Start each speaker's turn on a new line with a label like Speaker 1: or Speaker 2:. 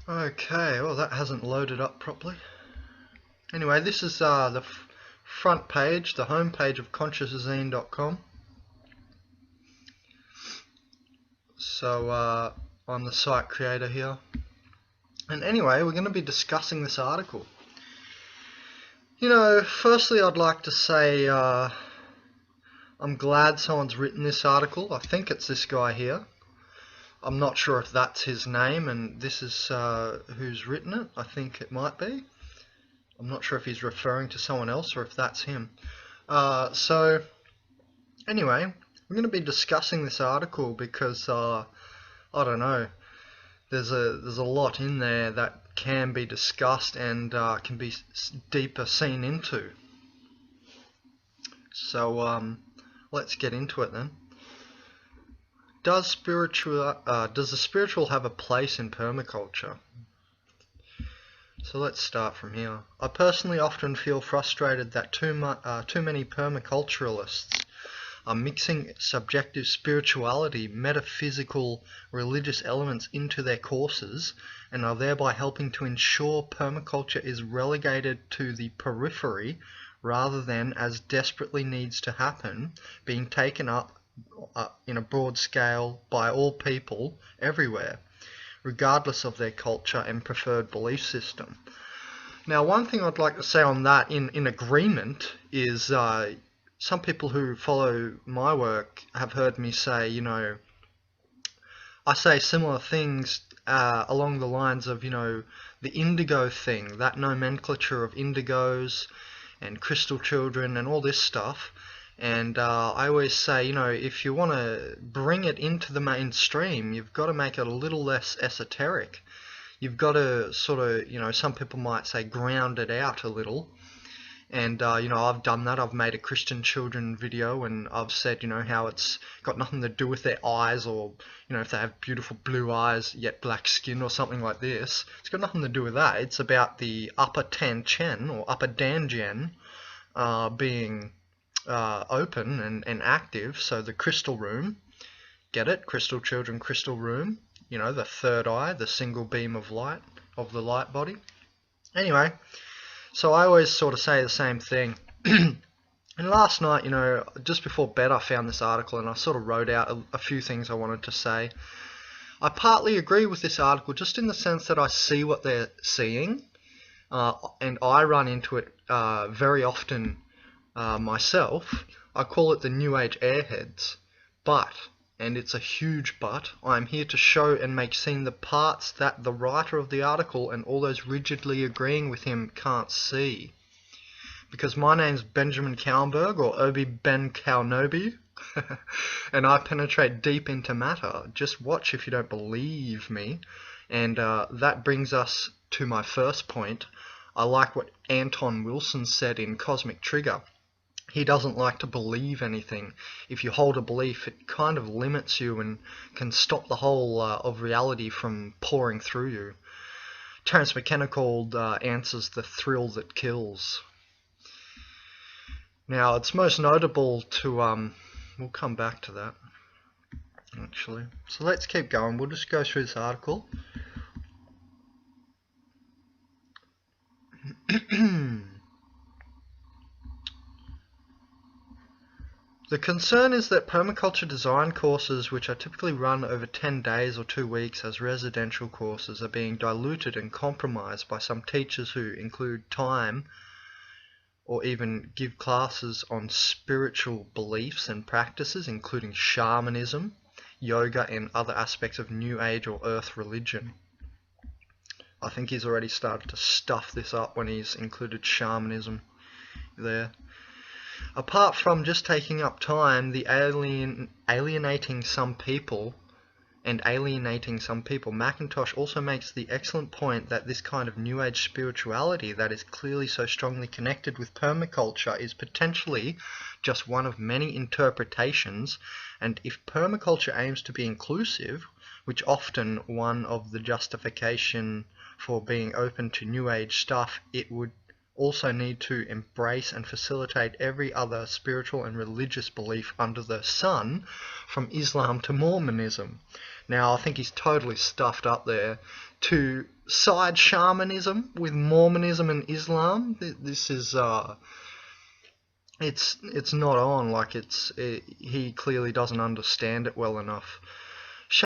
Speaker 1: Okay, well that hasn't loaded up properly. Anyway, this is the front page, the home page of consciousazine.com. So I'm the site creator here. And anyway, we're going to be discussing this article. You know, firstly I'd like to say I'm glad someone's written this article. I think it's this guy here. I'm not sure if that's his name and this is who's written it. I think it might be. I'm not sure if he's referring to someone else or if that's him. So anyway, we're going to be discussing this article because I don't know. There's a lot in there that can be discussed and can be deeper seen into. So let's get into it then. Does the spiritual have a place in permaculture? So let's start from here. I personally often feel frustrated that too many permaculturalists are mixing subjective spirituality, metaphysical, religious elements into their courses and are thereby helping to ensure permaculture is relegated to the periphery rather than, as desperately needs to happen, being taken up in a broad scale by all people everywhere, regardless of their culture and preferred belief system. Now, one thing I'd like to say on that in agreement is some people who follow my work have heard me say, you know, I say similar things along the lines of, you know, the indigo thing, that nomenclature of indigos and crystal children and all this stuff. And I always say, you know, if you want to bring it into the mainstream, you've got to make it a little less esoteric. You've got to sort of, you know, some people might say ground it out a little. And, you know, I've done that. I've made a Christian children video and I've said, you know, how it's got nothing to do with their eyes or, you know, if they have beautiful blue eyes yet black skin or something like this. It's got nothing to do with that. It's about the upper Tanchen or upper Danjian being open and active. So the crystal room, get it? Crystal children, crystal room. You know, the third eye, the single beam of light of the light body. Anyway, so I always sort of say the same thing. And last night, you know, just before bed I found this article and I sort of wrote out a few things I wanted to say. I partly agree with this article just in the sense that I see what they're seeing and I run into it very often myself. I call it the New Age airheads. But, and it's a huge but, I'm here to show and make seen the parts that the writer of the article and all those rigidly agreeing with him can't see. Because my name's Benjamin Kallenberg, or Obi Ben Kalnobi, and I penetrate deep into matter. Just watch if you don't believe me. And that brings us to my first point. I like what Anton Wilson said in Cosmic Trigger. He doesn't like to believe anything. If you hold a belief, it kind of limits you and can stop the whole of reality from pouring through you. Terence McKenna called answers the thrill that kills. Now, it's most notable to, we'll come back to that, actually. So let's keep going. We'll just go through this article. The concern is that permaculture design courses, which are typically run over 10 days or 2 weeks as residential courses, are being diluted and compromised by some teachers who include time or even give classes on spiritual beliefs and practices, including shamanism, yoga, and other aspects of New Age or Earth religion. I think he's already started to stuff this up when he's included shamanism there. Apart from just taking up time, the alienating some people, McIntosh also makes the excellent point that this kind of New Age spirituality that is clearly so strongly connected with permaculture is potentially just one of many interpretations, and if permaculture aims to be inclusive, which often one of the justification for being open to New Age stuff, it would also need to embrace and facilitate every other spiritual and religious belief under the sun, from Islam to Mormonism. Now, I think he's totally stuffed up there. To side shamanism with Mormonism and Islam, this is it's not on. Like he clearly doesn't understand it well enough.